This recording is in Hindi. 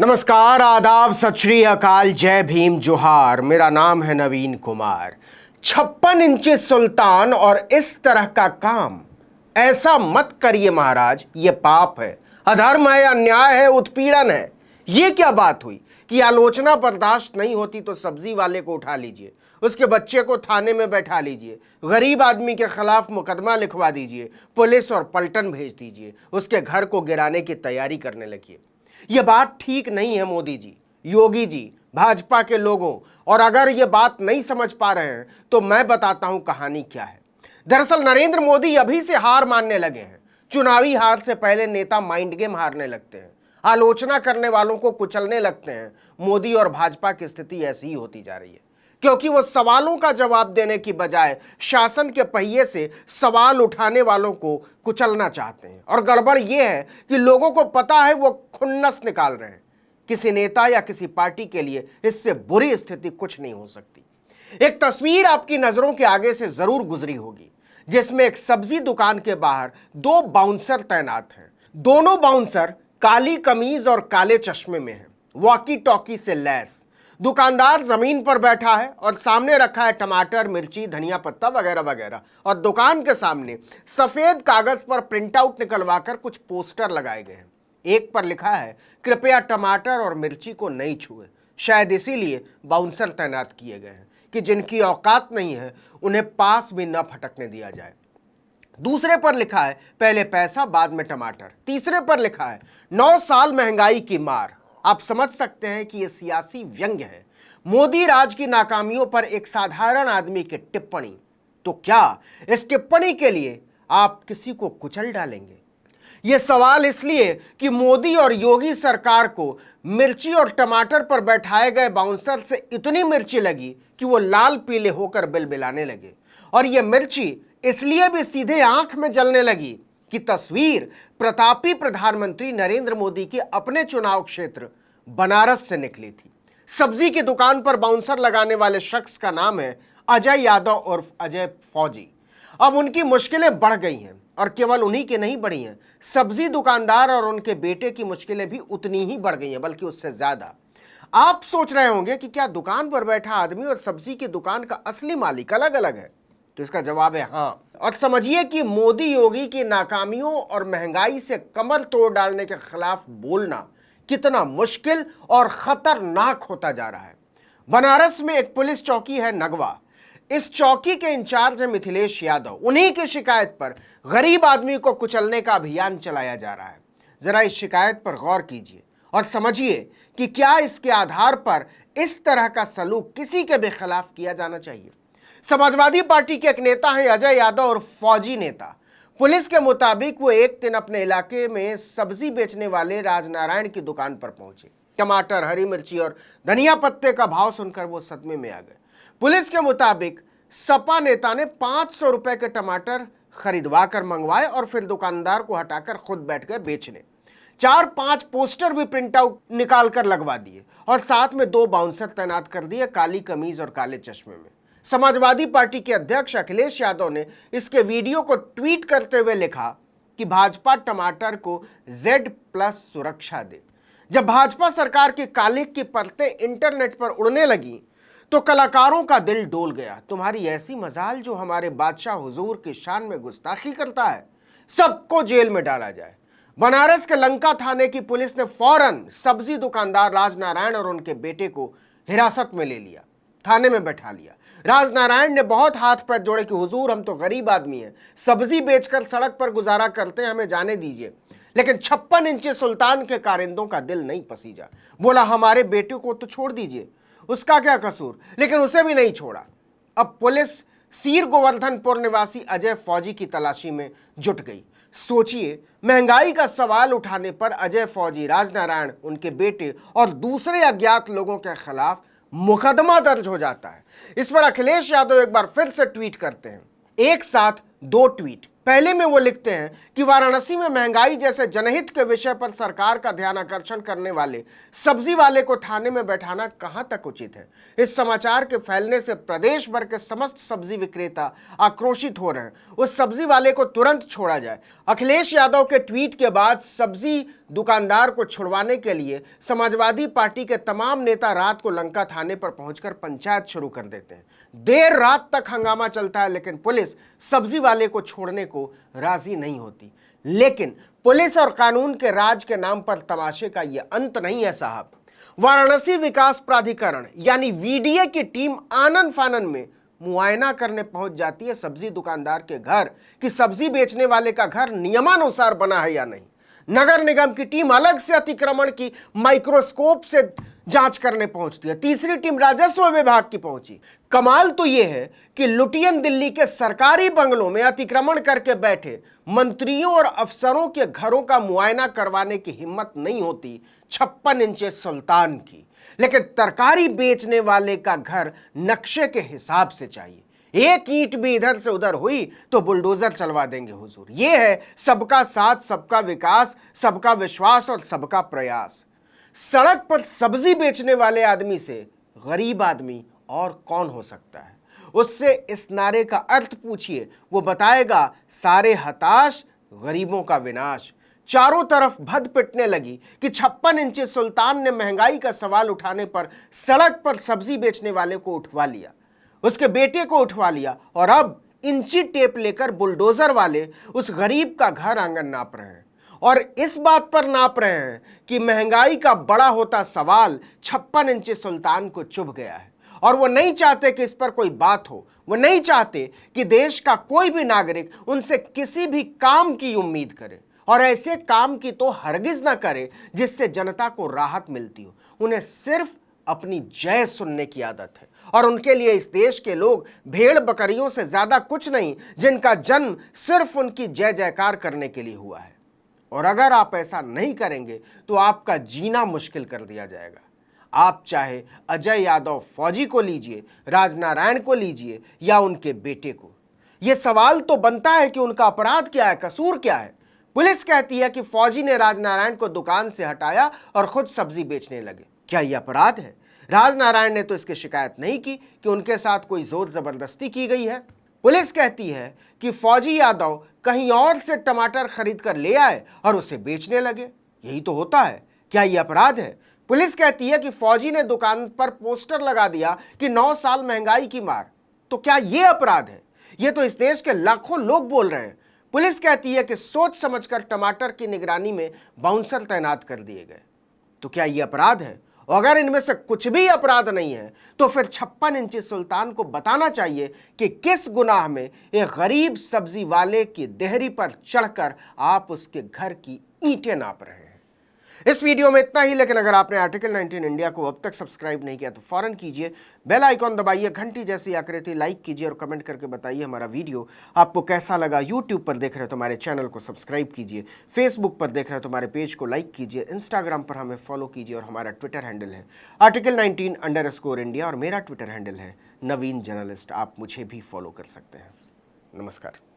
नमस्कार, आदाब, सत श्री अकाल, जय भीम, जोहार। मेरा नाम है नवीन कुमार। 56 इंची सुल्तान और इस तरह का काम ऐसा मत करिए महाराज, ये पाप है, अधर्म है, अन्याय है, उत्पीड़न है। ये क्या बात हुई कि आलोचना बर्दाश्त नहीं होती तो सब्जी वाले को उठा लीजिए, उसके बच्चे को थाने में बैठा लीजिए, गरीब आदमी के खिलाफ मुकदमा लिखवा दीजिए, पुलिस और पलटन भेज दीजिए, उसके घर को गिराने की तैयारी करने लगिए। यह बात ठीक नहीं है मोदी जी, योगी जी, भाजपा के लोगों। और अगर यह बात नहीं समझ पा रहे हैं तो मैं बताता हूं कहानी क्या है। दरअसल नरेंद्र मोदी अभी से हार मानने लगे हैं। चुनावी हार से पहले नेता माइंड गेम हारने लगते हैं, आलोचना करने वालों को कुचलने लगते हैं। मोदी और भाजपा की स्थिति ऐसी ही होती जा रही है, क्योंकि वो सवालों का जवाब देने की बजाय शासन के पहिए से सवाल उठाने वालों को कुचलना चाहते हैं। और गड़बड़ ये है कि लोगों को पता है वो खुन्नस निकाल रहे हैं। किसी नेता या किसी पार्टी के लिए इससे बुरी स्थिति कुछ नहीं हो सकती। एक तस्वीर आपकी नजरों के आगे से जरूर गुजरी होगी, जिसमें एक सब्जी दुकान के बाहर दो बाउंसर तैनात हैं। दोनों बाउंसर काली कमीज और काले चश्मे में हैं, वॉकी टॉकी से लैस। दुकानदार जमीन पर बैठा है और सामने रखा है टमाटर, मिर्ची, धनिया पत्ता वगैरह वगैरह। और दुकान के सामने सफेद कागज पर प्रिंट आउट निकलवाकर कुछ पोस्टर लगाए गए हैं। एक पर लिखा है, कृपया टमाटर और मिर्ची को नहीं छुए। शायद इसीलिए बाउंसर तैनात किए गए हैं कि जिनकी औकात नहीं है उन्हें पास भी न फटकने दिया जाए। दूसरे पर लिखा है, पहले पैसा बाद में टमाटर। तीसरे पर लिखा है, 9 साल महंगाई की मार। आप समझ सकते हैं कि यह सियासी व्यंग्य है, मोदी राज की नाकामियों पर एक साधारण आदमी की टिप्पणी। तो क्या इस टिप्पणी के लिए आप किसी को कुचल डालेंगे? यह सवाल इसलिए कि मोदी और योगी सरकार को मिर्ची और टमाटर पर बैठाए गए बाउंसर से इतनी मिर्ची लगी कि वो लाल पीले होकर बिलबिलाने लगे। और यह मिर्ची इसलिए भी सीधे आंख में जलने लगी कि तस्वीर प्रतापी प्रधानमंत्री नरेंद्र मोदी के अपने चुनाव क्षेत्र बनारस से निकली थी। सब्जी की दुकान पर बाउंसर लगाने वाले शख्स का नाम है अजय यादव उर्फ अजय फौजी। अब उनकी मुश्किलें बढ़ गई हैं, और केवल उन्हीं की नहीं बढ़ी हैं, सब्जी दुकानदार और उनके बेटे की मुश्किलें भी उतनी ही बढ़ गई हैं, बल्कि उससे ज्यादा। आप सोच रहे होंगे कि क्या दुकान पर बैठा आदमी और सब्जी की दुकान का असली मालिक अलग अलग है? तो इसका जवाब है हाँ। और समझिए कि मोदी योगी की नाकामियों और महंगाई से कमर तोड़ डालने के खिलाफ बोलना कितना मुश्किल और खतरनाक होता जा रहा है। बनारस में एक पुलिस चौकी है नगवा। इस चौकी के इंचार्ज है मिथिलेश यादव। उन्हीं की शिकायत पर गरीब आदमी को कुचलने का अभियान चलाया जा रहा है। जरा इस शिकायत पर गौर कीजिए और समझिए कि क्या इसके आधार पर इस तरह का सलूक किसी के भी खिलाफ किया जाना चाहिए। समाजवादी पार्टी के एक नेता हैं अजय यादव और फौजी नेता। पुलिस के मुताबिक वो एक दिन अपने इलाके में सब्जी बेचने वाले राजनारायण की दुकान पर पहुंचे। टमाटर, हरी मिर्ची और धनिया पत्ते का भाव सुनकर वो सदमे में आ गए। पुलिस के मुताबिक सपा नेता ने 500 रुपए के टमाटर खरीदवा कर मंगवाए और फिर दुकानदार को हटाकर खुद बैठ गए बेचने। 4-5 पोस्टर भी प्रिंट आउट निकाल कर लगवा दिए और साथ में 2 बाउंसर तैनात कर दिए, काली कमीज और काले चश्मे में। समाजवादी पार्टी के अध्यक्ष अखिलेश यादव ने इसके वीडियो को ट्वीट करते हुए लिखा कि भाजपा टमाटर को Z+ सुरक्षा दे। जब भाजपा सरकार की काली की परतें इंटरनेट पर उड़ने लगी तो कलाकारों का दिल डोल गया। तुम्हारी ऐसी मजाल जो हमारे बादशाह हुजूर की शान में गुस्ताखी करता है, सबको जेल में डाला जाए। बनारस के लंका थाने की पुलिस ने फौरन सब्जी दुकानदार राजनारायण और उनके बेटे को हिरासत में ले लिया, थाने में बैठा लिया। राजनारायण ने बहुत हाथ पैर जोड़े कि हुजूर, हम तो गरीब आदमी हैं, सब्जी बेचकर सड़क पर गुजारा करते हैं, हमें जाने दीजिए। लेकिन 56 इंची सुल्तान के कारिंदों का दिल नहीं पसीजा। बोला, हमारे बेटे को तो छोड़ दीजिए, उसका क्या कसूर। लेकिन उसे भी नहीं छोड़ा। अब पुलिस सीर गोवर्धनपुर निवासी अजय फौजी की तलाशी में जुट गई। सोचिए, महंगाई का सवाल उठाने पर अजय फौजी, राजनारायण, उनके बेटे और दूसरे अज्ञात लोगों के खिलाफ मुकदमा दर्ज हो जाता है। इस पर अखिलेश यादव एक बार फिर से ट्वीट करते हैं, एक साथ 2 ट्वीट। पहले में वो लिखते हैं कि वाराणसी में महंगाई जैसे जनहित के विषय पर सरकार का ध्यान आकर्षण करने वाले सब्जी वाले को थाने में बैठाना कहां तक उचित है। इस समाचार के फैलने से प्रदेश भर के समस्त सब्जी विक्रेता आक्रोशित हो रहे हैं। उस सब्जी वाले को तुरंत छोड़ा जाए। अखिलेश यादव के ट्वीट के बाद सब्जी दुकानदार को छुड़वाने के लिए समाजवादी पार्टी के तमाम नेता रात को लंका थाने पर पहुंचकर पंचायत शुरू कर देते हैं। देर रात तक हंगामा चलता है, लेकिन पुलिस सब्जी वाले को छोड़ने को राजी नहीं होती। लेकिन पुलिस और कानून के राज के नाम पर तमाशे का यह अंत नहीं है साहब। वाराणसी विकास प्राधिकरण यानी वीडीए की टीम आनन फानन में मुआयना करने पहुंच जाती है सब्जी दुकानदार के घर कि सब्जी बेचने वाले का घर नियमानुसार बना है या नहीं। नगर निगम की टीम अलग से अतिक्रमण की माइक्रोस्कोप से जांच करने पहुंचती है। तीसरी टीम राजस्व विभाग की पहुंची। कमाल तो यह है कि लुटियन दिल्ली के सरकारी बंगलों में अतिक्रमण करके बैठे मंत्रियों और अफसरों के घरों का मुआयना करवाने की हिम्मत नहीं होती 56 इंचे सुल्तान की, लेकिन तरकारी बेचने वाले का घर नक्शे के हिसाब से चाहिए। एक ईंट भी इधर से उधर हुई तो बुलडोजर चलवा देंगे हुजूर। यह है सबका साथ, सबका विकास, सबका विश्वास और सबका प्रयास। सड़क पर सब्जी बेचने वाले आदमी से गरीब आदमी और कौन हो सकता है। उससे इस नारे का अर्थ पूछिए, वो बताएगा सारे हताश, गरीबों का विनाश। चारों तरफ भद पिटने लगी कि 56 इंची सुल्तान ने महंगाई का सवाल उठाने पर सड़क पर सब्जी बेचने वाले को उठवा लिया, उसके बेटे को उठवा लिया और अब इंची टेप लेकर बुलडोजर वाले उस गरीब का घर आंगन नाप रहे हैं। और इस बात पर नाप रहे हैं कि महंगाई का बड़ा होता सवाल 56 इंची सुल्तान को चुभ गया है और वो नहीं चाहते कि इस पर कोई बात हो। वो नहीं चाहते कि देश का कोई भी नागरिक उनसे किसी भी काम की उम्मीद करे, और ऐसे काम की तो हरगिज ना करे जिससे जनता को राहत मिलती हो। उन्हें सिर्फ अपनी जय सुनने की आदत है और उनके लिए इस देश के लोग भेड़ बकरियों से ज्यादा कुछ नहीं, जिनका जन्म सिर्फ उनकी जय जयकार करने के लिए हुआ है। और अगर आप ऐसा नहीं करेंगे तो आपका जीना मुश्किल कर दिया जाएगा। आप चाहे अजय यादव फौजी को लीजिए, राजनारायण को लीजिए या उनके बेटे को, यह सवाल तो बनता है कि उनका अपराध क्या है, कसूर क्या है। पुलिस कहती है कि फौजी ने राजनारायण को दुकान से हटाया और खुद सब्जी बेचने लगे। क्या यह अपराध है? राजनारायण ने तो इसकी शिकायत नहीं की कि उनके साथ कोई जोर जबरदस्ती की गई है। पुलिस कहती है कि फौजी यादव कहीं और से टमाटर खरीद कर ले आए और उसे बेचने लगे। यही तो होता है। क्या यह अपराध है? पुलिस कहती है कि फौजी ने दुकान पर पोस्टर लगा दिया कि 9 साल महंगाई की मार। तो क्या यह अपराध है? यह तो इस देश के लाखों लोग बोल रहे हैं। पुलिस कहती है कि सोच समझकर टमाटर की निगरानी में बाउंसर तैनात कर दिए गए। तो क्या यह अपराध है? और अगर इनमें से कुछ भी अपराध नहीं है तो फिर 56 इंची सुल्तान को बताना चाहिए कि किस गुनाह में एक गरीब सब्जी वाले की देहरी पर चढ़कर आप उसके घर की ईंटें नाप रहे हैं। इस वीडियो में इतना ही, लेकिन अगर आपने आर्टिकल 19 इंडिया को अब तक सब्सक्राइब नहीं किया तो फौरन कीजिए, बेल आइकॉन दबाइए, घंटी जैसी आकृति लाइक कीजिए और कमेंट करके बताइए हमारा वीडियो आपको कैसा लगा। यूट्यूब पर देख रहे हो तो हमारे चैनल को सब्सक्राइब कीजिए, फेसबुक पर देख रहे हो तो हमारे पेज को लाइक कीजिए, इंस्टाग्राम पर हमें फॉलो कीजिए और हमारा ट्विटर हैंडल है आर्टिकल 19_इंडिया और मेरा ट्विटर हैंडल है नवीन जर्नलिस्ट। आप मुझे भी फॉलो कर सकते हैं। नमस्कार।